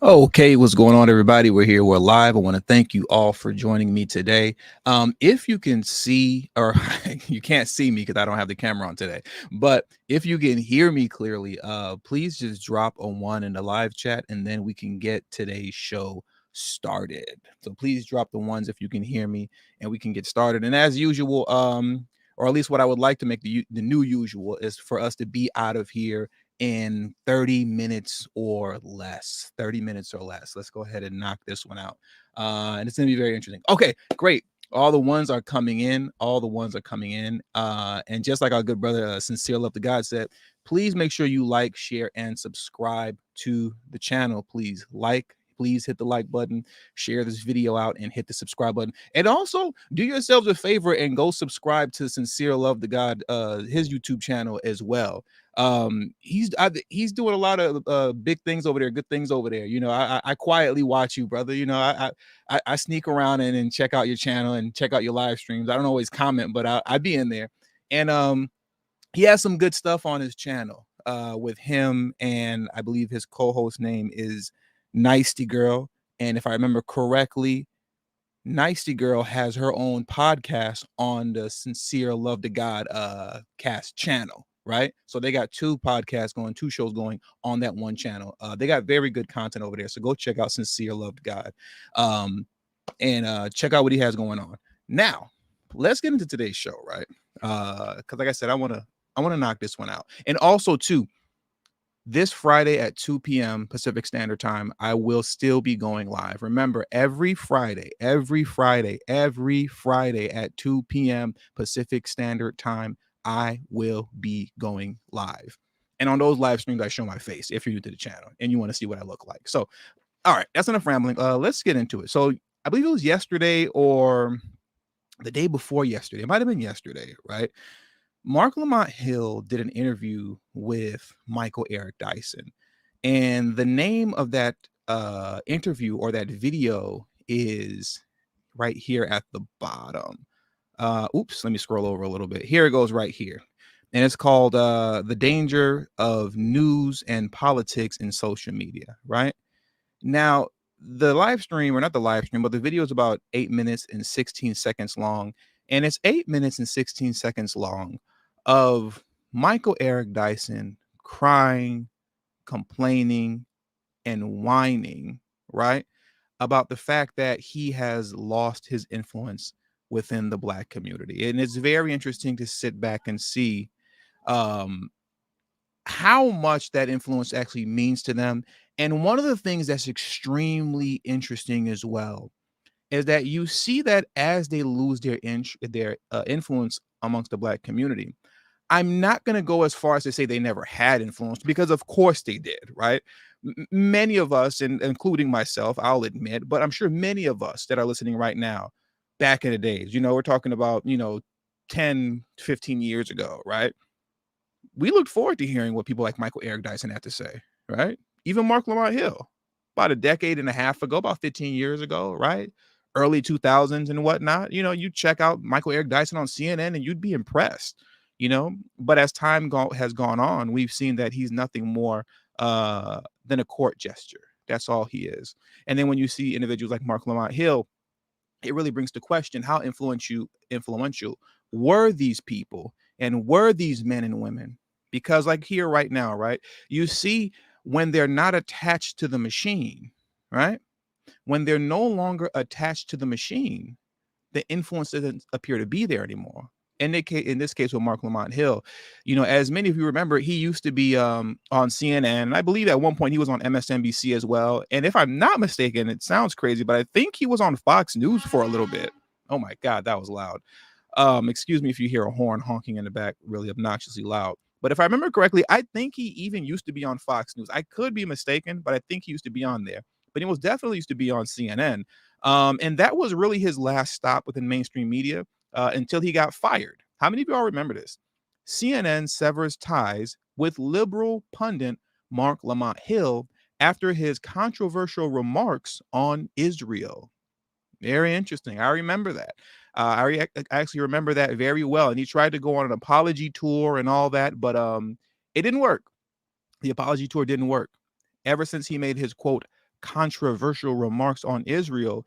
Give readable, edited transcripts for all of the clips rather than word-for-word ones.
Okay, what's going on, everybody? We're here. We're live. I want to thank you all for joining me today. If you can see, or you can't see me because I don't have the camera on today, but if you can hear me clearly, please just drop a 1 in the live chat, and then we can get today's show started. So please drop the ones if you can hear me, and we can get started. And as usual, or at least what I would like to make the new usual is for us to be out of here in 30 minutes or less. 30 minutes or less. Let's go ahead and knock this one out. And it's going to be very interesting. Okay, great. All the ones are coming in. All the ones are coming in. And just like our good brother, Sincere Love to God said, please make sure you like, share, and subscribe to the channel. Please hit the like button, share this video out, and hit the subscribe button. And also do yourselves a favor and go subscribe to Sincere Love to God, his YouTube channel as well. He's doing a lot of big things over there, good things over there. You know, I quietly watch you, brother. You know, I sneak around and check out your channel and check out your live streams. I don't always comment, but I be in there. And he has some good stuff on his channel with him, and I believe his co-host name is Nicety Girl. And if I remember correctly, Nicety Girl has her own podcast on the Sincere Love to God cast channel, right? So they got two podcasts going, two shows going on that one channel. They got very good content over there. So go check out Sincere Love to God. And check out what he has going on. Now, let's get into today's show, right? Because like I said, I want to knock this one out. And also too, this Friday at 2 p.m. Pacific Standard Time, I will still be going live. Remember, every Friday at 2 p.m. Pacific Standard Time, I will be going live. And on those live streams, I show my face if you're new to the channel and you want to see what I look like. So, all right, that's enough rambling. Let's get into it. So I believe it was yesterday or the day before yesterday. It might have been yesterday, right? Marc Lamont Hill did an interview with Michael Eric Dyson, and the name of that interview or that video is right here at the bottom. Oops, let me scroll over a little bit. Here it goes right here. And it's called The Danger of News and Politics in Social Media, right? Now, the live stream, or not the live stream, but the video is about 8 minutes and 16 seconds long. And it's 8 minutes and 16 seconds long of Michael Eric Dyson crying, complaining, and whining, right? About the fact that he has lost his influence within the Black community. And it's very interesting to sit back and see um, how much that influence actually means to them. And one of the things that's extremely interesting as well is that you see that as they lose their influence amongst the Black community. I'm not going to go as far as to say they never had influence, because of course they did, right? Many of us, and including myself, I'll admit, but I'm sure many of us that are listening right now, back in the days, you know, we're talking about, 10, 15 years ago, right? We looked forward to hearing what people like Michael Eric Dyson had to say, right? Even Marc Lamont Hill, about a decade and a half ago, about 15 years ago, right? Early 2000s and whatnot. You know, you check out Michael Eric Dyson on CNN and you'd be impressed, But as time has gone on, we've seen that he's nothing more than a court gesture. That's all he is. And then when you see individuals like Marc Lamont Hill, it really brings to question how influential were these people and were these men and women? Because like here right now, right, you see when they're not attached to the machine, right? When they're no longer attached to the machine, the influence doesn't appear to be there anymore. In this case with Marc Lamont Hill, as many of you remember, he used to be on CNN. And I believe at one point he was on MSNBC as well. And if I'm not mistaken, it sounds crazy, but I think he was on Fox News for a little bit. Oh my God, that was loud. Excuse me if you hear a horn honking in the back, really obnoxiously loud. But if I remember correctly, I think he even used to be on Fox News. I could be mistaken, but I think he used to be on there. But he was definitely used to be on CNN. And that was really his last stop within mainstream media until he got fired. How many of y'all remember this? CNN severs ties with liberal pundit Marc Lamont Hill after his controversial remarks on Israel. Very interesting. I remember that. I actually remember that very well. And he tried to go on an apology tour and all that, but it didn't work. The apology tour didn't work. Ever since he made his, quote, controversial remarks on Israel,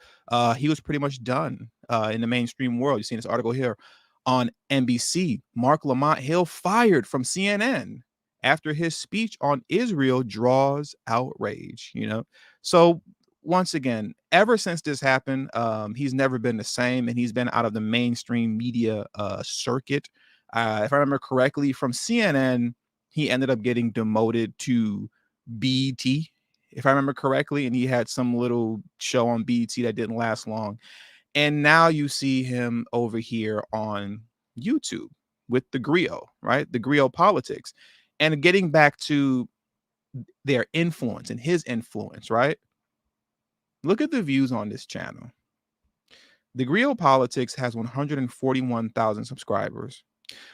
he was pretty much done in the mainstream world. You see this article here on NBC. Marc Lamont Hill fired from CNN after his speech on Israel draws outrage. So once again, ever since this happened, he's never been the same, and he's been out of the mainstream media circuit. If I remember correctly, from CNN, he ended up getting demoted to BET, if I remember correctly, and he had some little show on BET that didn't last long. And now you see him over here on YouTube with the Grio, right? The Grio politics. And getting back to their influence and his influence, right? Look at the views on this channel. The Grio Politics has 141,000 subscribers.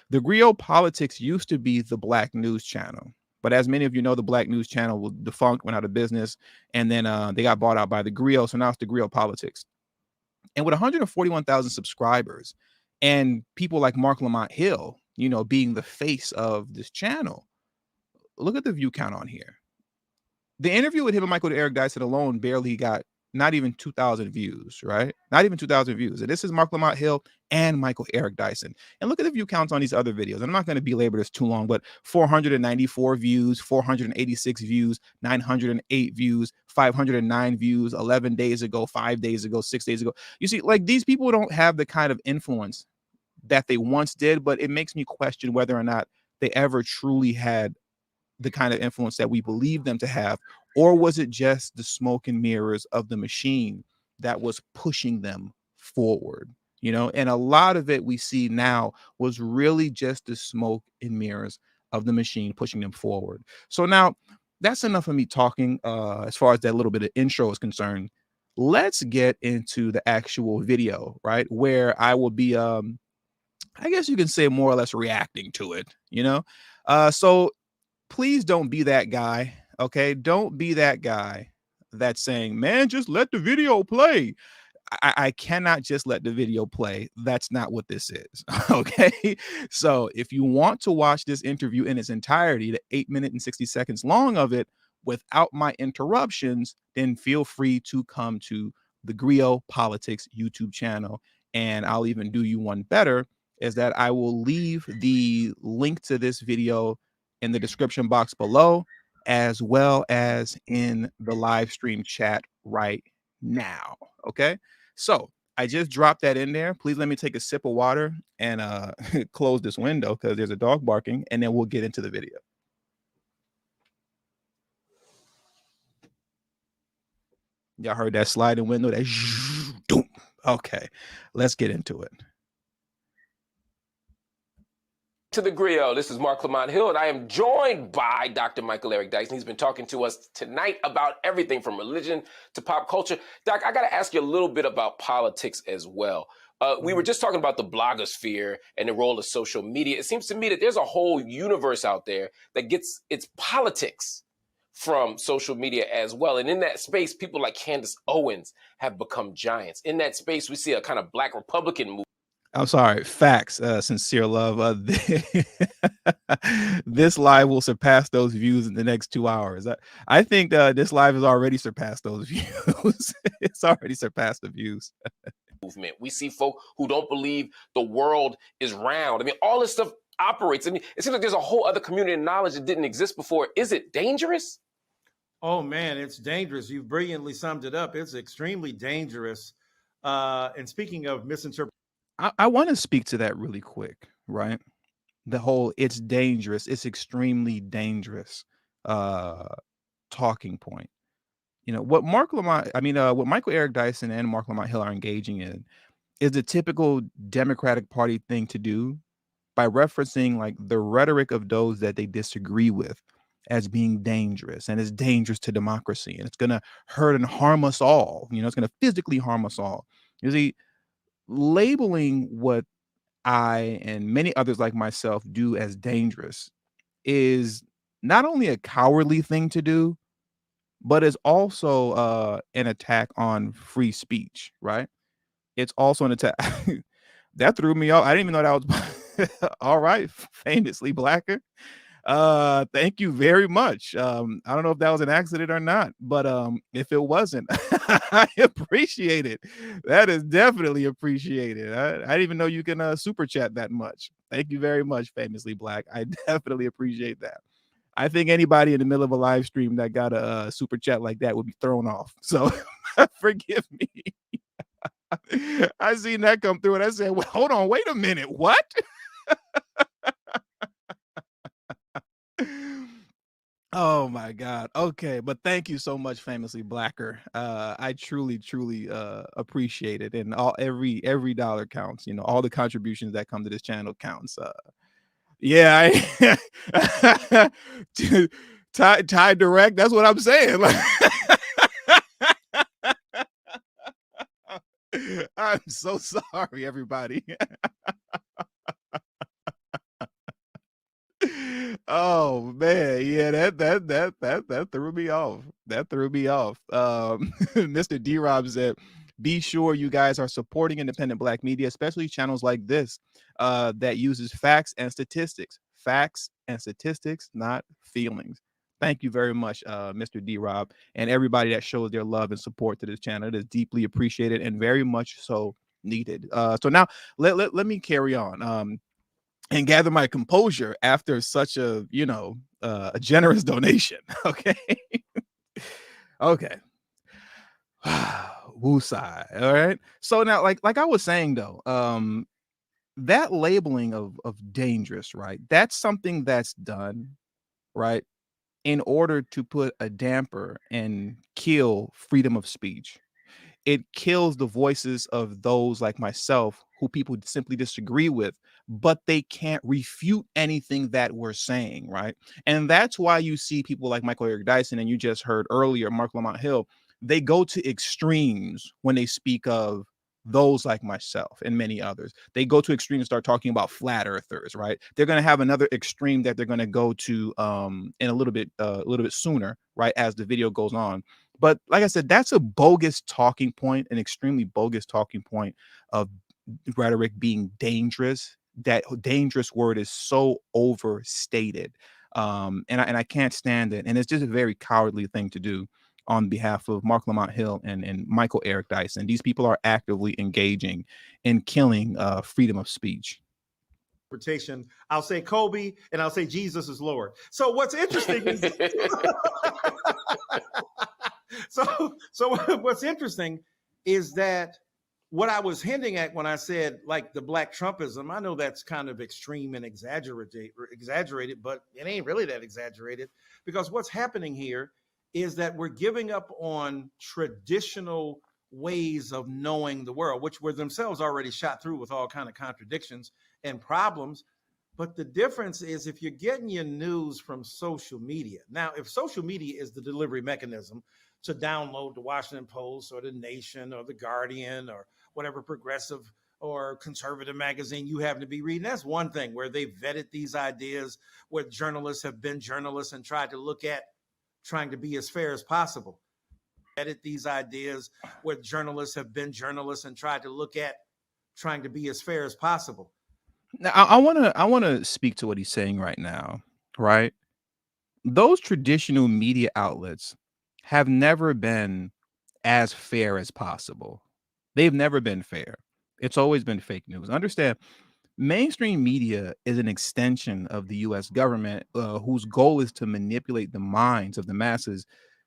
The Grio Politics used to be the Black News Channel. But as many of you know, the Black News Channel was defunct, went out of business, and then they got bought out by the Grio. So now it's the Grio Politics. And with 141,000 subscribers and people like Marc Lamont Hill, being the face of this channel, look at the view count on here. The interview with him and Michael Eric Dyson alone barely got not even 2,000 views, right? Not even 2,000 views. And this is Marc Lamont Hill and Michael Eric Dyson. And look at the view counts on these other videos. I'm not going to belabor this too long, but 494 views, 486 views, 908 views, 509 views, 11 days ago, 5 days ago, 6 days ago. You see, like, these people don't have the kind of influence that they once did, but it makes me question whether or not they ever truly had the kind of influence that we believe them to have, or was it just the smoke and mirrors of the machine that was pushing them forward? And a lot of it we see now was really just the smoke and mirrors of the machine pushing them forward. So now that's enough of me talking as far as that little bit of intro is concerned. Let's get into the actual video, right? Where I will be I guess you can say more or less reacting to it, so please don't be that guy, okay? Don't be that guy that's saying, man, just let the video play. I cannot just let the video play. That's not what this is, okay? So if you want to watch this interview in its entirety, the 8 minute and 60 seconds long of it, without my interruptions, then feel free to come to the Grio Politics YouTube channel. And I'll even do you one better, is that I will leave the link to this video in the description box below, as well as in the live stream chat right now. Okay, so I just dropped that in there. Please let me take a sip of water and close this window because there's a dog barking, and then we'll get into the video. Y'all heard that sliding window? That okay, let's get into it. To the Grio. This is Marc Lamont Hill, and I am joined by Dr. Michael Eric Dyson. He's been talking to us tonight about everything from religion to pop culture. Doc, I got to ask you a little bit about politics as well. We were just talking about the blogosphere and the role of social media. It seems to me that there's a whole universe out there that gets its politics from social media as well. And in that space, people like Candace Owens have become giants. In that space, we see a kind of Black Republican movement. I'm sorry. Facts. Sincere love. This live will surpass those views in the next 2 hours. I think this live has already surpassed those views. It's already surpassed the views. Movement. We see folk who don't believe the world is round. I mean, all this stuff operates. I mean, it seems like there's a whole other community of knowledge that didn't exist before. Is it dangerous? Oh, man, it's dangerous. You've brilliantly summed it up. It's extremely dangerous. And speaking of misinterpretation, I want to speak to that really quick, right? The whole it's dangerous, it's extremely dangerous talking point. What what Michael Eric Dyson and Marc Lamont Hill are engaging in is the typical Democratic Party thing to do by referencing like the rhetoric of those that they disagree with as being dangerous, and it's dangerous to democracy, and it's going to hurt and harm us all. It's going to physically harm us all. You see, labeling what I and many others like myself do as dangerous is not only a cowardly thing to do, but is also an attack on free speech, right? It's also an attack. That threw me off. I didn't even know that was all right, famously blacker. Thank you very much. I don't know if that was an accident or not, but if it wasn't, I appreciate it. That is definitely appreciated. I didn't even know you can super chat that much. Thank you very much, Famously Black. I definitely appreciate that. I think anybody in the middle of a live stream that got a super chat like that would be thrown off. So forgive me. I seen that come through and I said, well, hold on, wait a minute. What? Oh my God. Okay, but thank you so much, Famously Blacker. I truly, truly appreciate it. And every dollar counts, all the contributions that come to this channel counts. Yeah, tie direct, that's what I'm saying. Like, I'm so sorry, everybody. Oh man, yeah, that threw me off. That threw me off. Mr. D-Rob said, be sure you guys are supporting independent Black media, especially channels like this that uses facts and statistics. Facts and statistics, not feelings. Thank you very much, Mr. D-Rob, and everybody that shows their love and support to this channel. It is deeply appreciated and very much so needed. So now let me carry on. And gather my composure after such a a generous donation. Okay. Okay. Woosai. All right. So now, like I was saying though, that labeling of dangerous, right? That's something that's done, right, in order to put a damper and kill freedom of speech. It kills the voices of those like myself who people simply disagree with, but they can't refute anything that we're saying, right? And that's why you see people like Michael Eric Dyson, and you just heard earlier Marc Lamont Hill, they go to extremes when they speak of those like myself and many others. They go to extremes and start talking about flat earthers, right? They're going to have another extreme that they're going to go to in a little bit sooner, right, as the video goes on. But like I said, that's a bogus talking point, an extremely bogus talking point of rhetoric being dangerous. That dangerous word is so overstated. And I can't stand it. And it's just a very cowardly thing to do on behalf of Marc Lamont Hill and Michael Eric Dyson. These people are actively engaging in killing freedom of speech. I'll say Kobe and I'll say Jesus is Lord. So what's interesting is so what's interesting is that what I was hinting at when I said like the Black Trumpism, I know that's kind of extreme and exaggerated, but it ain't really that exaggerated, because what's happening here is that we're giving up on traditional ways of knowing the world, which were themselves already shot through with all kind of contradictions and problems. But the difference is if you're getting your news from social media. Now, if social media is the delivery mechanism to download the Washington Post or the Nation or the Guardian or whatever progressive or conservative magazine you happen to be reading, that's one thing where they vetted these ideas, where journalists have been journalists and tried to look at trying to be as fair as possible. Vetted these ideas where journalists have been journalists and tried to look at trying to be as fair as possible. Now, I want to speak to what he's saying right now, right? Those traditional media outlets have never been as fair as possible. They've never been fair. It's always been fake news. Understand, mainstream media is an extension of the US government, whose goal is to manipulate the minds of the masses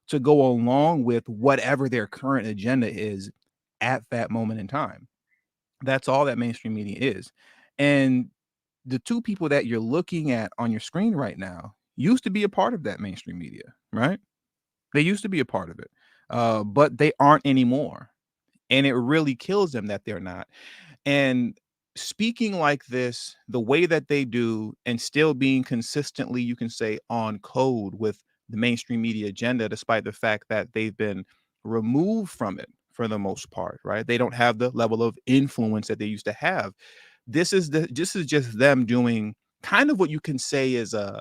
to go along with whatever their current agenda is at that moment in time. That's all that mainstream media is. And the two people that you're looking at on your screen right now used to be a part of that mainstream media, right? They used to be a part of it, but they aren't anymore. And it really kills them that they're not. And speaking like this, the way that they do, and still being consistently, you can say, on code with the mainstream media agenda, despite the fact that they've been removed from it for the most part, right? They don't have the level of influence that they used to have. This is just them doing kind of what you can say is a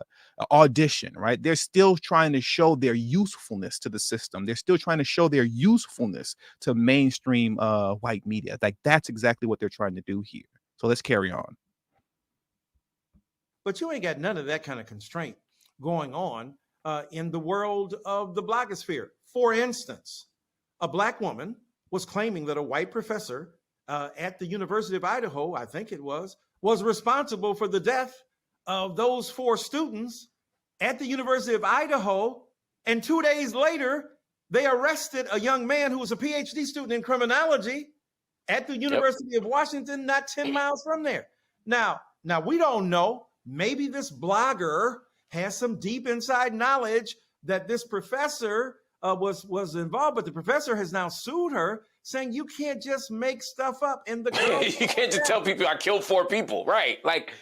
audition, right? They're still trying to show their usefulness to the system. They're still trying to show their usefulness to mainstream white media. Like that's exactly what they're trying to do here. So let's carry on. But you ain't got none of that kind of constraint going on in the world of the blogosphere. For instance, a black woman was claiming that a white professor at the University of Idaho, I think it was responsible for the death of those 4 students at the University of Idaho. And 2 days later, they arrested a young man who was a PhD student in criminology at the University of Washington, not 10 miles from there. Now we don't know. Maybe this blogger has some deep inside knowledge that this professor was involved, but the professor has now sued her, saying you can't just make stuff up in the you can't just tell people I killed 4 people, right? Like,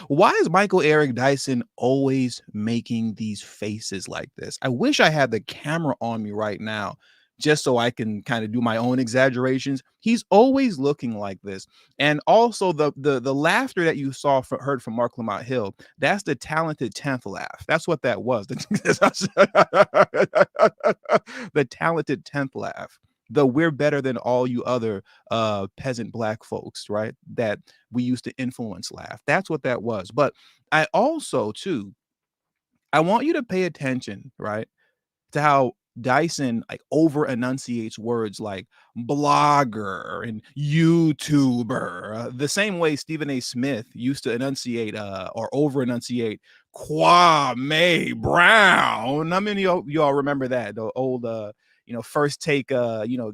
why is Michael Eric Dyson always making these faces like this? I wish I had the camera on me right now just so I can kind of do my own exaggerations. He's always looking like this. And also the laughter that you heard from Marc Lamont Hill, that's the talented 10th laugh. That's what that was. The talented 10th laugh. The we're better than all you other peasant black folks, right? That we used to influence laugh. That's what that was. But I also, too, I want you to pay attention, right, to how Dyson like over enunciates words like blogger and YouTuber, the same way Stephen A. Smith used to enunciate or over enunciate Kwame Brown. How many of y'all remember that? The old first take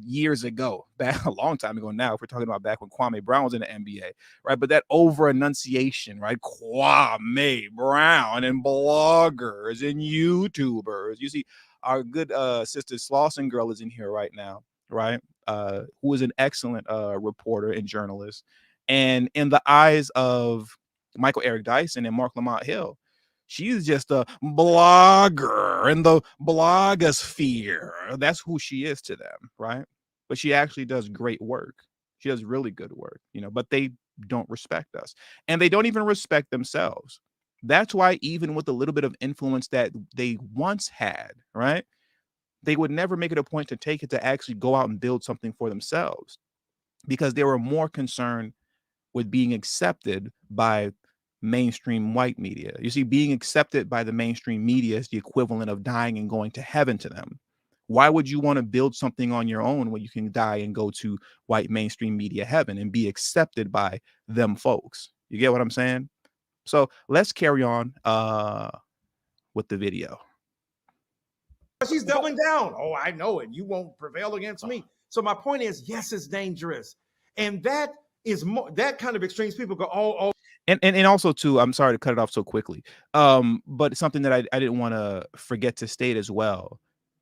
years ago, back a long time ago now, if we're talking about back when Kwame Brown was in the NBA, right? But that over enunciation, right? Kwame Brown and bloggers and YouTubers. You see, our good sister Slauson girl is in here right now, right? Who is an excellent reporter and journalist. And in the eyes of Michael Eric Dyson and Marc Lamont Hill, she's just a blogger in the blogosphere. That's who she is to them, right? But she actually does great work. She does really good work, but they don't respect us. And they don't even respect themselves. That's why even with the little bit of influence that they once had, right, they would never make it a point to take it to actually go out and build something for themselves, because they were more concerned with being accepted by mainstream white media. You see, being accepted by the mainstream media is the equivalent of dying and going to heaven to them. Why would you want to build something on your own when you can die and go to white mainstream media heaven and be accepted by them folks? You get what I'm saying? So let's carry on with the video. She's doubling down. Oh, I know it. You won't prevail against me. So my point is, yes, it's dangerous. And that is more, that kind of extremes people go, oh. And also too, I'm sorry to cut it off so quickly. But something that I didn't want to forget to state as well.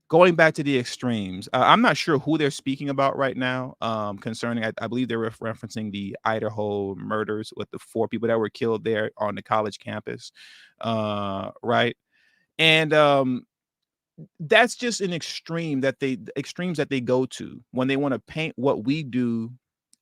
Going back to the extremes, I'm not sure who they're speaking about right now concerning, I believe they were referencing the Idaho murders with the 4 people that were killed there on the college campus, right? And that's just an extremes that they go to when they want to paint what we do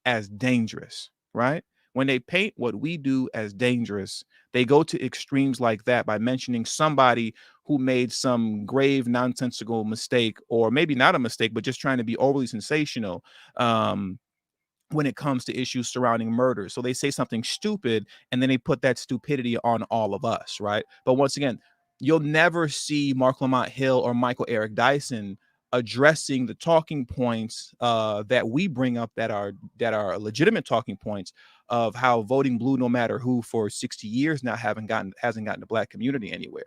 as dangerous, right? When they paint what we do as dangerous, they go to extremes like that by mentioning somebody who made some grave nonsensical mistake, or maybe not a mistake, but just trying to be overly sensational when it comes to issues surrounding murder. So they say something stupid and then they put that stupidity on all of us, right? But once again, you'll never see Marc Lamont Hill or Michael Eric Dyson addressing the talking points that we bring up that are legitimate talking points of how voting blue no matter who for 60 years now hasn't gotten the black community anywhere.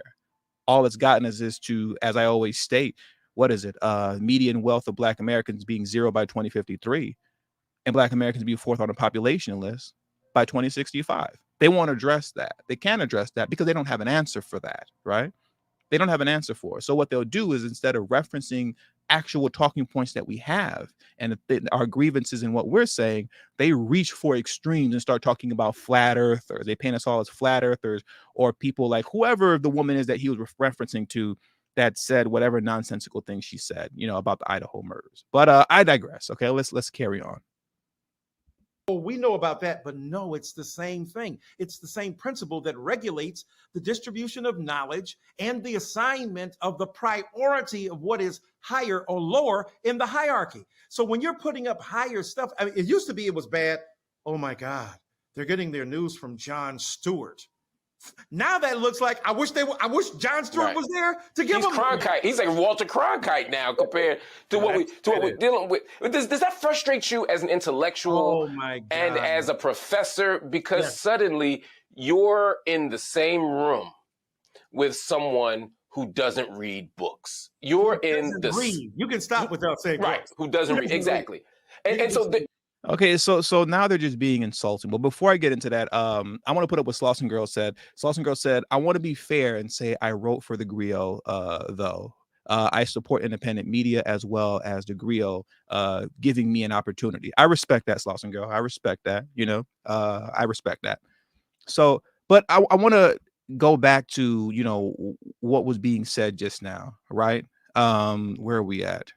All it's gotten us is to, as I always state, what is it? Median wealth of black Americans being 0 by 2053, and black Americans being 4th on the population list by 2065. They won't address that. They can't address that because they don't have an answer for that, right? They don't have an answer for it. So what they'll do is, instead of referencing actual talking points that we have and our grievances and what we're saying, they reach for extremes and start talking about flat earthers. They paint us all as flat earthers, or people like whoever the woman is that he was referencing to that said whatever nonsensical thing she said, about the Idaho murders. But I digress. Okay, let's carry on. We know about that, but no, it's the same thing. It's the same principle that regulates the distribution of knowledge and the assignment of the priority of what is higher or lower in the hierarchy. So when you're putting up higher stuff, I mean, it used to be it was bad. Oh my God, they're getting their news from Jon Stewart. Now that looks like I wish Jon Stewart was there to give He's him. Cronkite. He's like Walter Cronkite now compared to what we're dealing with. Does that frustrate you as an intellectual and as a professor? Because suddenly you're in the same room with someone who doesn't read books. You're in the read. You can stop without saying right. Who doesn't read exactly? And so. Okay, so now they're just being insulting. But before I get into that, I want to put up what Slauson Girl said. Slauson Girl said, I want to be fair and say I wrote for the Grio, though. I support independent media as well as the Grio giving me an opportunity. I respect that, Slauson Girl. I respect that, I respect that. So, but I want to go back to, what was being said just now, right? Where are we at?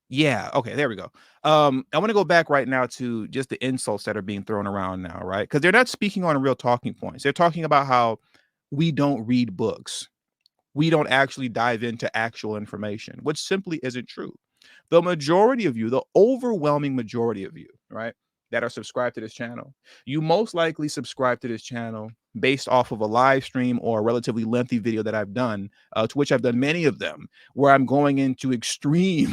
Yeah. Okay. There we go. I want to go back right now to just the insults that are being thrown around now, right? Because they're not speaking on real talking points. They're talking about how we don't read books. We don't actually dive into actual information, which simply isn't true. The majority of you, the overwhelming majority of you, right, that are subscribed to this channel, you most likely subscribe to this channel based off of a live stream or a relatively lengthy video that I've done, to which I've done many of them, where I'm going into extreme,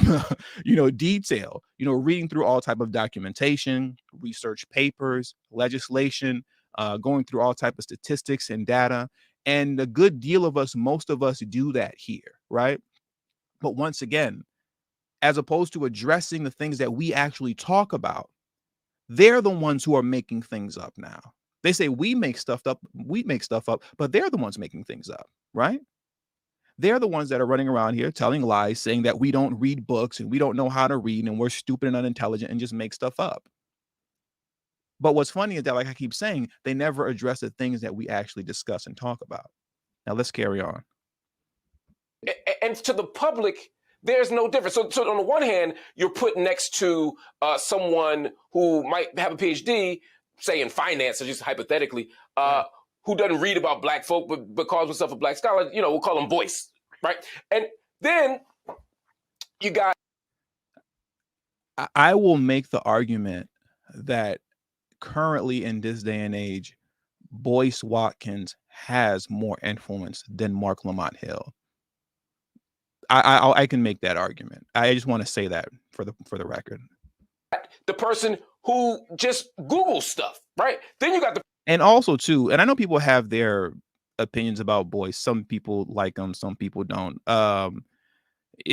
detail, reading through all type of documentation, research papers, legislation, going through all type of statistics and data. And a good deal of us, most of us do that here, right? But once again, as opposed to addressing the things that we actually talk about, they're the ones who are making things up now. They say we make stuff up, but they're the ones making things up, right? They're the ones that are running around here telling lies, saying that we don't read books and we don't know how to read and we're stupid and unintelligent and just make stuff up. But what's funny is that, like I keep saying, they never address the things that we actually discuss and talk about. Now let's carry on. And to the public, there's no difference. So on the one hand, you're put next to someone who might have a PhD, say in finance, or just hypothetically, who doesn't read about black folk, but calls himself a black scholar. We'll call him Boyce, right? And then you got. I will make the argument that currently in this day and age, Boyce Watkins has more influence than Marc Lamont Hill. I can make that argument. I just want to say that for the record. The person who just Googles stuff, right? Then you got the. And also too, and I know people have their opinions about Boyce. Some people like him, some people don't.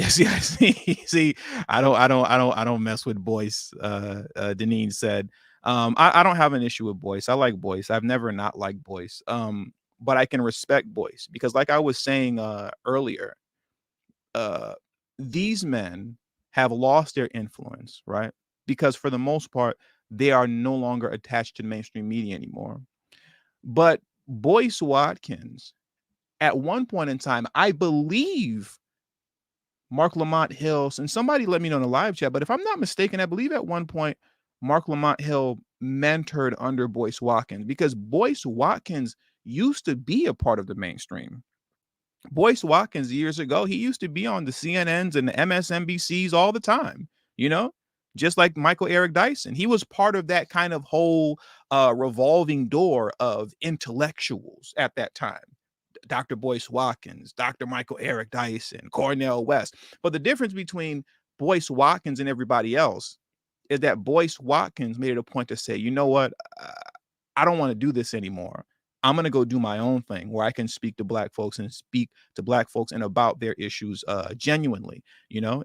See, I don't mess with Boyce. Deneen said, I don't have an issue with Boyce. I like Boyce. I've never not liked Boyce. But I can respect Boyce because, like I was saying earlier, these men have lost their influence, right? Because for the most part, they are no longer attached to mainstream media anymore. But Boyce Watkins, at one point in time, I believe Marc Lamont Hill, and somebody let me know in the live chat, but if I'm not mistaken, I believe at one point Marc Lamont Hill mentored under Boyce Watkins because Boyce Watkins used to be a part of the mainstream. Boyce Watkins years ago, he used to be on the CNNs and the MSNBCs all the time, just like Michael Eric Dyson. He was part of that kind of whole revolving door of intellectuals at that time. Dr. Boyce Watkins, Dr. Michael Eric Dyson, Cornel West. But the difference between Boyce Watkins and everybody else is that Boyce Watkins made it a point to say, you know what? I don't want to do this anymore. I'm going to go do my own thing where I can speak to black folks and speak to black folks and about their issues genuinely,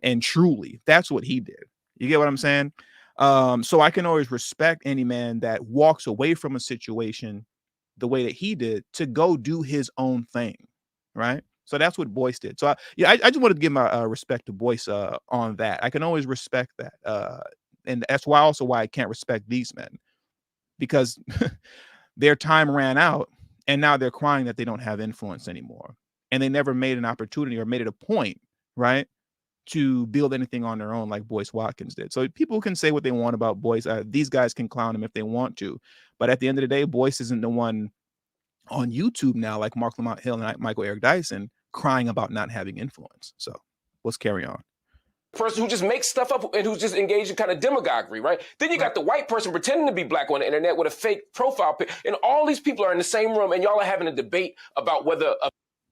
and truly. That's what he did. You get what I'm saying? So I can always respect any man that walks away from a situation the way that he did to go do his own thing, right? So that's what Boyce did. So I just wanted to give my respect to Boyce on that. I can always respect that, and that's why I can't respect these men because their time ran out, and now they're crying that they don't have influence anymore, and they never made an opportunity or made it a point, right, to build anything on their own like Boyce Watkins did. So people can say what they want about Boyce. These guys can clown him if they want to, but at the end of the day, Boyce isn't the one on YouTube now like Marc Lamont Hill and Michael Eric Dyson crying about not having influence. So let's carry on. person who just makes stuff up and who's just engaged in kind of demagoguery, right? Then you got the white person pretending to be black on the internet with a fake profile pic, and all these people are in the same room, and y'all are having a debate about whether a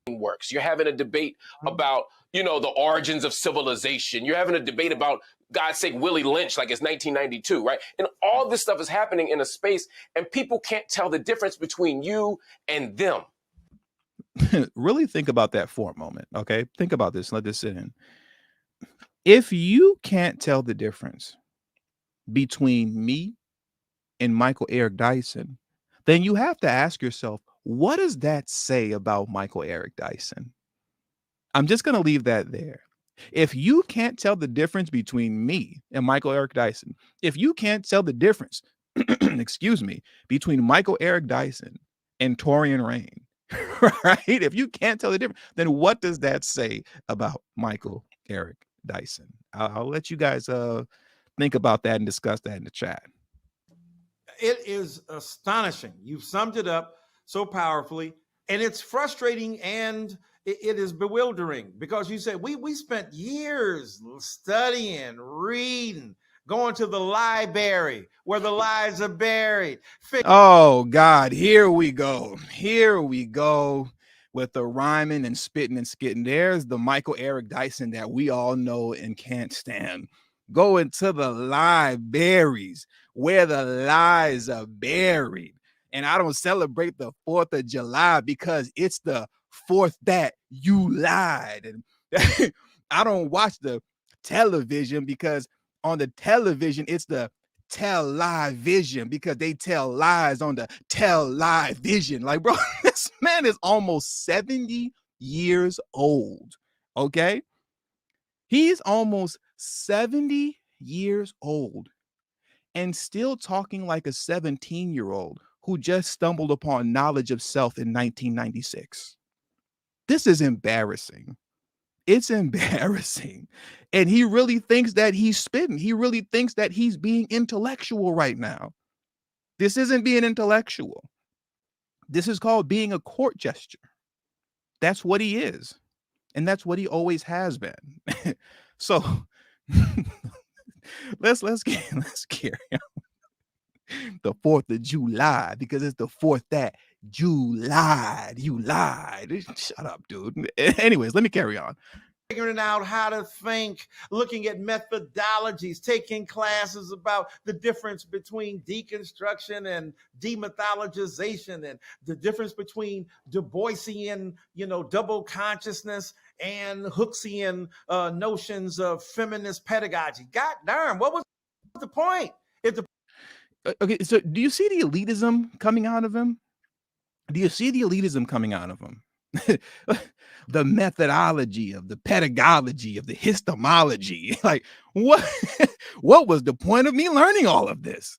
works. You're having a debate about, the origins of civilization. You're having a debate about, God's sake, Willie Lynch, like it's 1992, right? And all this stuff is happening in a space, and people can't tell the difference between you and them. Really think about that for a moment, okay? Think about this. Let this sit in. If you can't tell the difference between me and Michael Eric Dyson, then you have to ask yourself, what does that say about Michael Eric Dyson? I'm just going to leave that there. If you can't tell the difference between me and Michael Eric Dyson, if you can't tell the difference, excuse me, between Michael Eric Dyson and Torian Rain, right? If you can't tell the difference, then what does that say about Michael Eric Dyson? I'll let you guys think about that and discuss that in the chat. It is astonishing. You've summed it up so powerfully, and it's frustrating and it is bewildering because you said we spent years studying, reading, going to the library where the lies are buried. Oh God, here we go. Here we go with the rhyming and spitting and skitting. There's the Michael Eric Dyson that we all know and can't stand. Going to the libraries where the lies are buried. And I don't celebrate the 4th of July because it's the 4th that you lied. And I don't watch the television because on the television, it's the tell lie vision because they tell lies on the tell lie vision. Like, bro, this man is almost 70 years old. Okay. He's almost 70 years old and still talking like a 17-year-old who just stumbled upon knowledge of self in 1996. This is embarrassing. It's embarrassing. And he really thinks that he's spitting. He really thinks that he's being intellectual right now. This isn't being intellectual. This is called being a court gesture. That's what he is. And that's what he always has been. So let's carry on. The 4th of July, because it's the 4th that you lied. Shut up, dude. Anyways, let me carry on. Figuring out how to think, looking at methodologies, taking classes about the difference between deconstruction and demythologization and the difference between Du Boisian, double consciousness and Hooksian notions of feminist pedagogy. God darn, what was the point? Okay, so do you see the elitism coming out of him? The methodology of the pedagogy of the histomology. Like, what was the point of me learning all of this?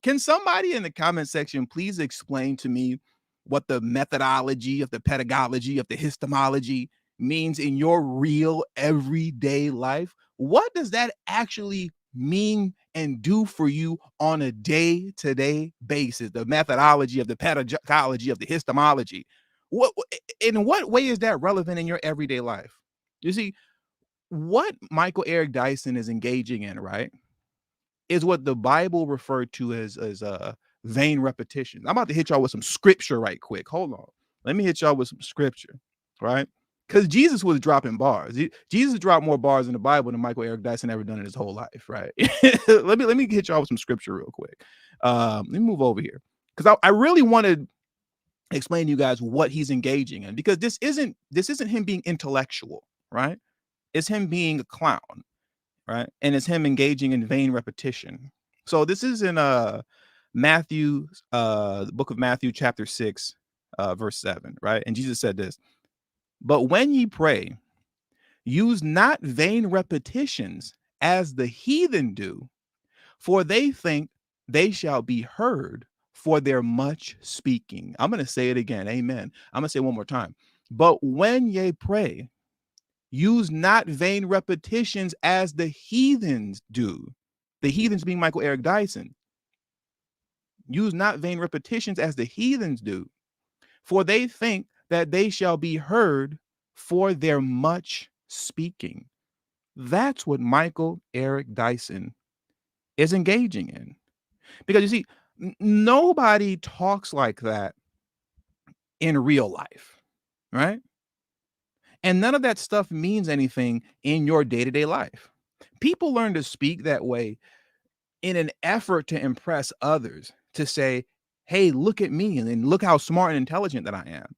Can somebody in the comment section please explain to me what the methodology of the pedagogy of the histomology means in your real everyday life? What does that actually mean and do for you on a day-to-day basis? The methodology of the pedagogy of the histomology. In what way is that relevant in your everyday life? You see, what Michael Eric Dyson is engaging in, right, is what the Bible referred to as vain repetition. I'm about to hit y'all with some scripture right quick. Hold on. Let me hit y'all with some scripture, right? Because Jesus was dropping bars. Jesus dropped more bars in the Bible than Michael Eric Dyson ever done in his whole life, right? let me hit y'all with some scripture real quick. Let me move over here because I really want to explain to you guys what he's engaging in, because this isn't him being intellectual, right? It's him being a clown, right? And it's him engaging in vain repetition. So this is in Matthew, the book of Matthew, chapter 6, verse 7, right? And Jesus said this: "But when ye pray, use not vain repetitions as the heathen do, for they think they shall be heard for their much speaking." I'm going to say it again. Amen. I'm going to say it one more time. "But when ye pray, use not vain repetitions as the heathens do." The heathens being Michael Eric Dyson. "Use not vain repetitions as the heathens do, for they think that they shall be heard for their much speaking." That's what Michael Eric Dyson is engaging in. Because you see, nobody talks like that in real life, right? And none of that stuff means anything in your day-to-day life. People learn to speak that way in an effort to impress others, to say, hey, look at me and look how smart and intelligent that I am.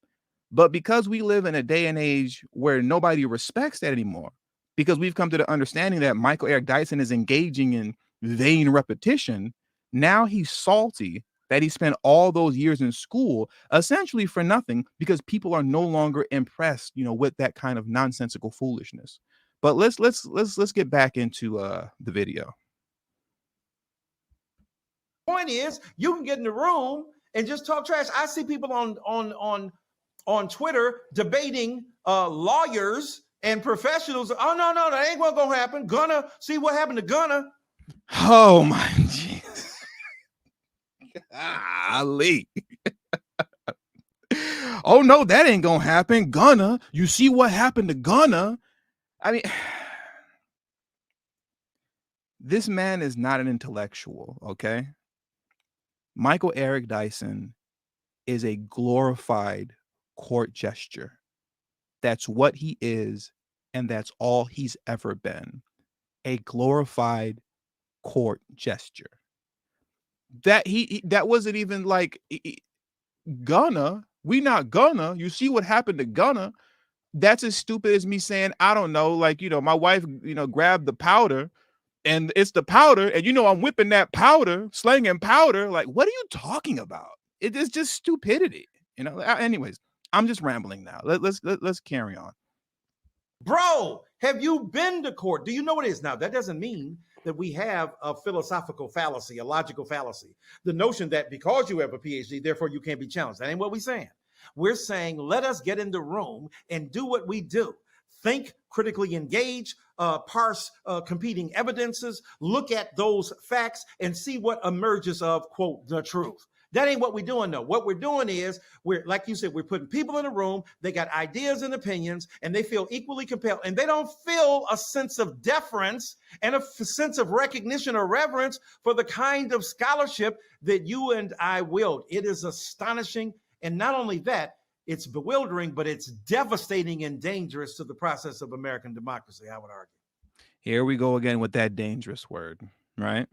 But because we live in a day and age where nobody respects that anymore, because we've come to the understanding that Michael Eric Dyson is engaging in vain repetition, now he's salty that he spent all those years in school essentially for nothing because people are no longer impressed, with that kind of nonsensical foolishness. But let's get back into the video. Point is, you can get in the room and just talk trash. I see people on Twitter debating lawyers and professionals. Oh no, that ain't what gonna happen. Gonna see what happened to Gunna. Oh my Jesus. Golly. Oh no, that ain't gonna happen. Gunna, you see what happened to Gunna? I mean, this man is not an intellectual, okay? Michael Eric Dyson is a glorified court gesture. That's what he is, and that's all he's ever been. A glorified court gesture. That wasn't even like Gunna. We not Gunna. You see what happened to Gunna? That's as stupid as me saying, I don't know, like, my wife, grabbed the powder and it's the powder and I'm whipping that powder, slanging powder. Like, what are you talking about? It is just stupidity. Anyways, I'm just rambling now. Let's carry on. Bro, have you been to court? Do you know what it is? Now, that doesn't mean that we have a philosophical fallacy, a logical fallacy. The notion that because you have a PhD, therefore you can't be challenged. That ain't what we're saying. We're saying, let us get in the room and do what we do. Think, critically engage, parse competing evidences, look at those facts and see what emerges of, quote, the truth. That ain't what we're doing, though. What we're doing is, like you said, we're putting people in a room. They got ideas and opinions, and they feel equally compelled. And they don't feel a sense of deference and a sense of recognition or reverence for the kind of scholarship that you and I wield. It is astonishing. And not only that, it's bewildering, but it's devastating and dangerous to the process of American democracy, I would argue. Here we go again with that dangerous word, right?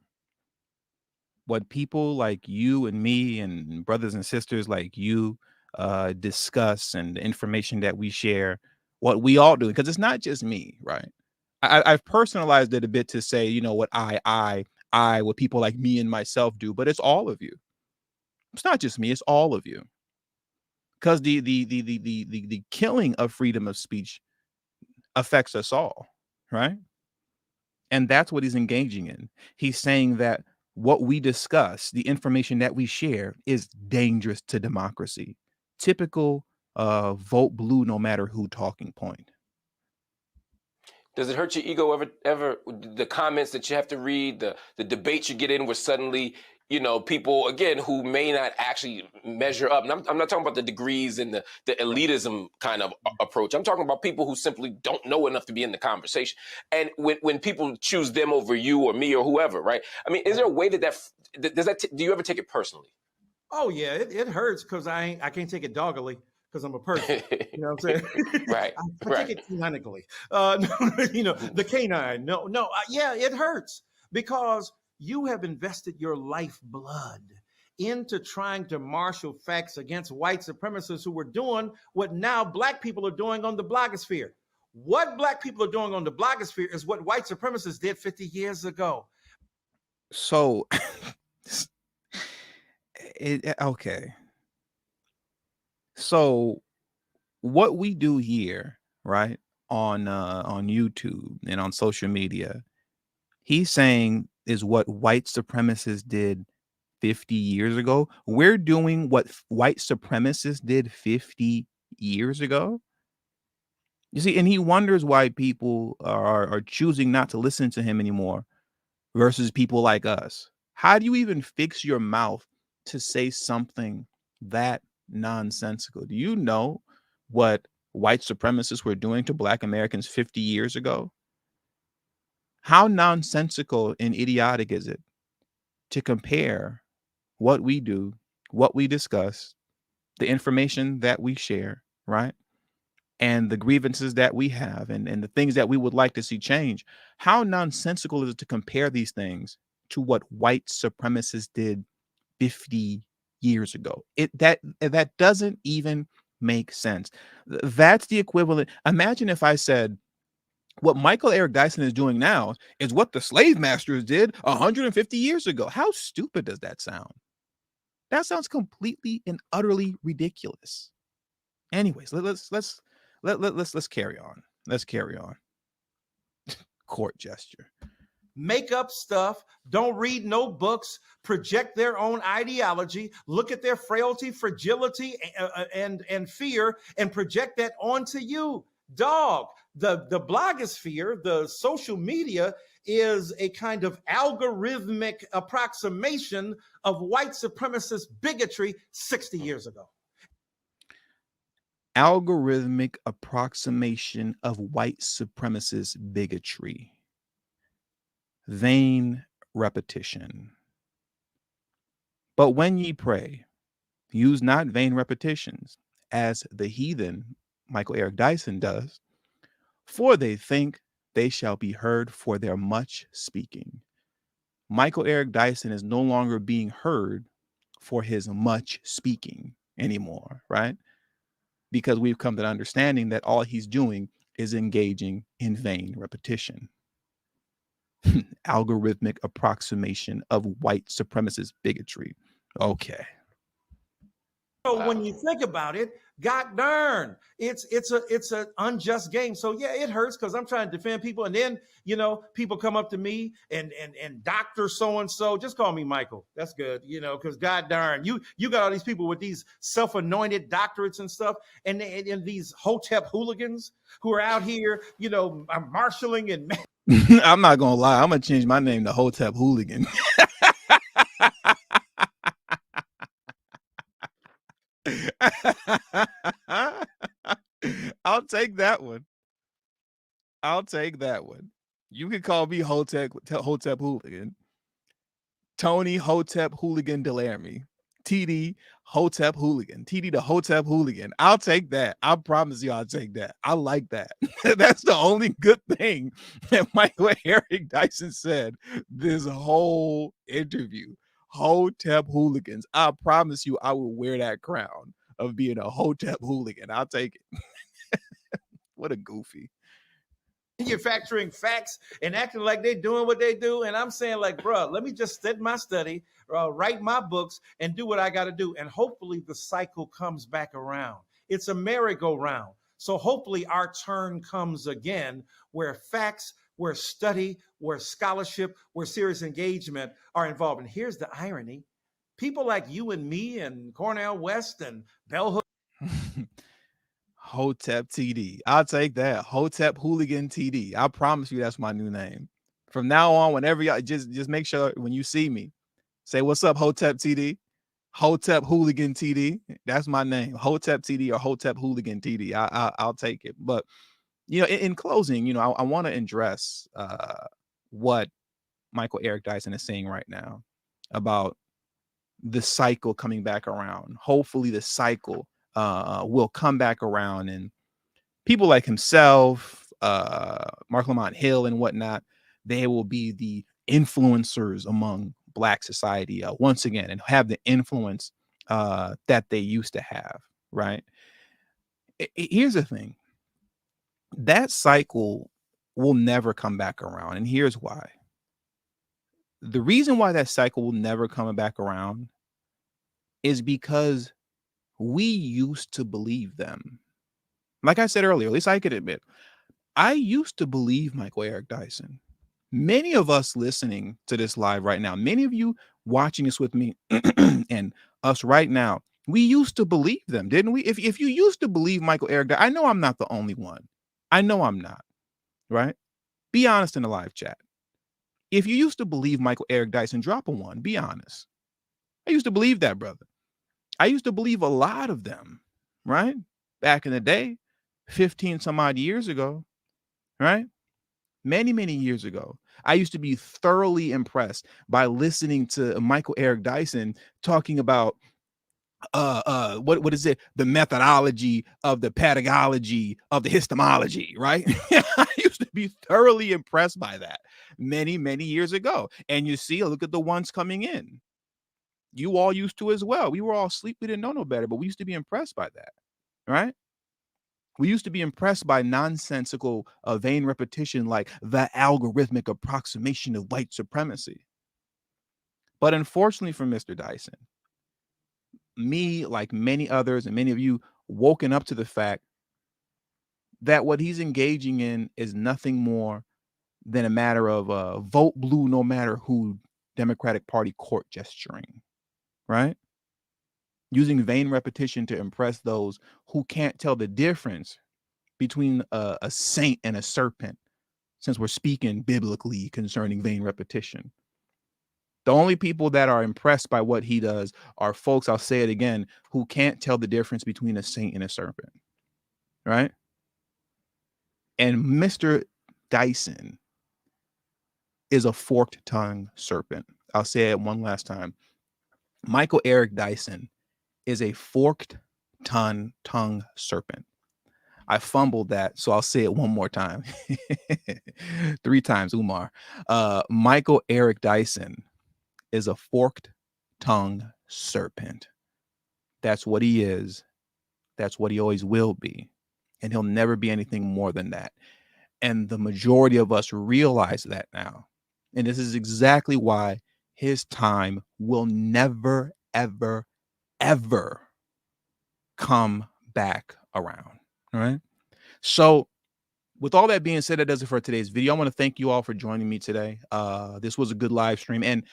What people like you and me and brothers and sisters like you discuss and the information that we share, what we all do, because it's not just me, right? I've personalized it a bit to say, what what people like me and myself do, but it's all of you. It's not just me, it's all of you. Because the killing of freedom of speech affects us all, right? And that's what he's engaging in. He's saying that what we discuss, the information that we share, is dangerous to democracy. Typical vote blue no matter who talking point. Does it hurt your ego ever the comments that you have to read, the debates you get in where suddenly, people, again, who may not actually measure up. And I'm not talking about the degrees and the elitism kind of approach. I'm talking about people who simply don't know enough to be in the conversation. And when people choose them over you or me or whoever, right? I mean, is there a way do you ever take it personally? Oh, yeah, it hurts because I can't take it doggily. Because I'm a person, you know what I'm saying? Right. I take it canonically. The canine. No. Yeah, it hurts because you have invested your lifeblood into trying to marshal facts against white supremacists who were doing what now black people are doing on the blogosphere. What black people are doing on the blogosphere is what white supremacists did 50 years ago. So, okay. So what we do here, right, on YouTube and on social media, he's saying is what white supremacists did 50 years ago. We're doing what white supremacists did 50 years ago. You see, and he wonders why people are choosing not to listen to him anymore versus people like us. How do you even fix your mouth to say something that nonsensical? Do you know what white supremacists were doing to black Americans 50 years ago? How nonsensical and idiotic is it to compare what we do, what we discuss, the information that we share, right? And the grievances that we have and the things that we would like to see change. How nonsensical is it to compare these things to what white supremacists did 50 years ago? That doesn't even make sense. That's the equivalent. Imagine if I said what Michael Eric Dyson is doing now is what the slave masters did 150 years ago. How stupid does that sound? That sounds completely and utterly ridiculous. Anyways, let's carry on. Let's carry on. Court gesture. Make up stuff, don't read no books, project their own ideology, look at their frailty, fragility, and fear, and project that onto you. Dog, the blogosphere, the social media is a kind of algorithmic approximation of white supremacist bigotry 60 years ago. Algorithmic approximation of white supremacist bigotry. Vain repetition. But when ye pray, use not vain repetitions, as the heathen, Michael Eric Dyson, does, for they think they shall be heard for their much speaking. Michael Eric Dyson is no longer being heard for his much speaking anymore, right? Because we've come to the understanding that all he's doing is engaging in vain repetition. Algorithmic approximation of white supremacist bigotry. Okay. So when you think about it, God darn, it's an unjust game. So yeah, it hurts because I'm trying to defend people, and then people come up to me and Doctor so and so, just call me Michael. That's good, because God darn, you got all these people with these self-anointed doctorates and stuff, and these Hotep hooligans who are out here, marshaling and. I'm not gonna lie, I'm gonna change my name to Hotep Hooligan. I'll take that one. You can call me Hotep Hooligan. Tony Hotep Hooligan Delarmy. TD Hotep Hooligan. TD the Hotep Hooligan. I'll take that. I promise you I'll take that. I like that. That's the only good thing that Michael Eric Dyson said this whole interview. Hotep Hooligans. I promise you I will wear that crown of being a Hotep Hooligan. I'll take it. What a goofy. Manufacturing facts and acting like they're doing what they do. And I'm saying, like, bro, let me just sit my study, write my books, and do what I got to do. And hopefully the cycle comes back around. It's a merry-go-round. So hopefully our turn comes again, where facts, where study, where scholarship, where serious engagement are involved. And here's the irony. People like you and me and Cornell West and Bell Hook. Hotep TD. I'll take that. Hotep Hooligan TD. I promise you that's my new name. From now on, whenever y'all just make sure when you see me, say, what's up, Hotep TD? Hotep Hooligan TD. That's my name. Hotep TD or Hotep Hooligan TD. I'll take it. But, in closing, I want to address what Michael Eric Dyson is saying right now about the cycle coming back around. Hopefully the cycle will come back around, and people like himself, Marc Lamont Hill and whatnot, they will be the influencers among Black society once again and have the influence that they used to have, right? Here's the thing. That cycle will never come back around, and here's why. The reason why that cycle will never come back around is because we used to believe them. Like I said earlier, at least I could admit, I used to believe Michael Eric Dyson. Many of us listening to this live right now, many of you watching this with me and us right now, we used to believe them, didn't we? If you used to believe Michael Eric Dyson, I know I'm not the only one. I know I'm not, right? Be honest in the live chat. If you used to believe Michael Eric Dyson, drop a one. Be honest. I used to believe that, brother. I used to believe a lot of them, right? Back in the day, 15 some odd years ago, right? Many, many years ago. I used to be thoroughly impressed by listening to Michael Eric Dyson talking about what is it, the methodology of the pedagogy of the histomology, right? I used to be thoroughly impressed by that many years ago. And you see, look at the ones coming in. You all used to as well. We were all asleep, we didn't know no better, but we used to be impressed by that, right? We used to be impressed by nonsensical vain repetition like the algorithmic approximation of white supremacy. But unfortunately for Mr. Dyson, me, like many others and many of you, woken up to the fact that what he's engaging in is nothing more than a matter of vote blue no matter who Democratic Party court gesturing, right? Using vain repetition to impress those who can't tell the difference between a saint and a serpent, since we're speaking biblically concerning vain repetition. The only people that are impressed by what he does are folks, I'll say it again, who can't tell the difference between a saint and a serpent, right? And Mr. Dyson is a forked tongue serpent. I'll say it one last time. Michael Eric Dyson is a forked tongue serpent. I fumbled that, so I'll say it one more time. 3 times, Umar. Michael Eric Dyson is a forked tongue serpent. That's what he is. That's what he always will be. And he'll never be anything more than that. And the majority of us realize that now. And this is exactly why his time will never, ever, ever come back around. All right. So with all that being said, that does it for today's video. I want to thank you all for joining me today. This was a good live stream. And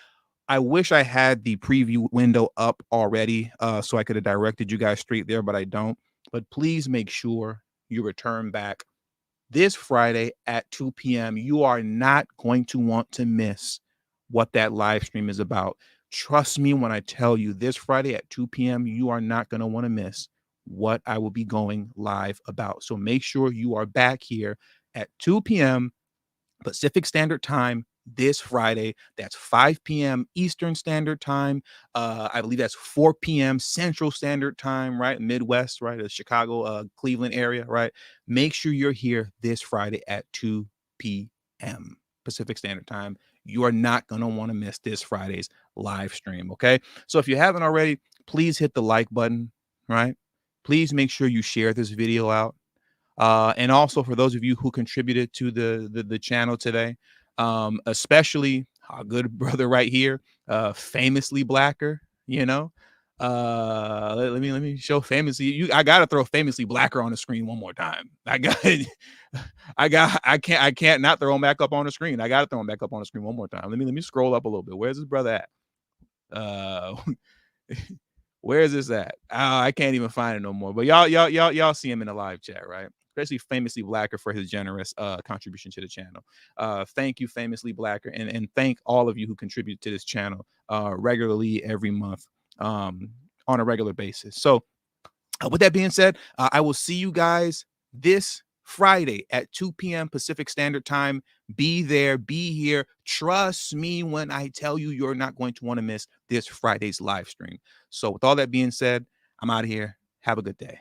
I wish I had the preview window up already so I could have directed you guys straight there, but I don't. But please make sure you return back this Friday at 2 p.m. You are not going to want to miss what that live stream is about. Trust me when I tell you, this Friday at 2 p.m., you are not going to want to miss what I will be going live about. So make sure you are back here at 2 p.m. Pacific Standard Time this Friday. That's 5 p.m. Eastern Standard Time. I believe that's 4 p.m. Central Standard Time, right? Midwest, right? The Chicago, Cleveland area, right? Make sure you're here this Friday at 2 p.m. Pacific Standard Time. You are not going to want to miss this Friday's live stream, okay? So if you haven't already, please hit the like button, right? Please make sure you share this video out. And also for those of you who contributed to the channel today, especially our good brother right here, famously blacker, you know. Let me show famously. I gotta throw famously blacker on the screen one more time. I can't not throw him back up on the screen. I gotta throw him back up on the screen one more time. Let me scroll up a little bit. Where's this brother at? Where is this at? I can't even find it no more. But y'all see him in the live chat, right? Especially famously blacker for his generous contribution to the channel. Thank you, famously blacker, and thank all of you who contribute to this channel regularly every month on a regular basis. So with that being said, I will see you guys this Friday at 2 p.m. Pacific Standard Time. Be there, be here. Trust me when I tell you, you're not going to want to miss this Friday's live stream. So with all that being said, I'm out of here. Have a good day.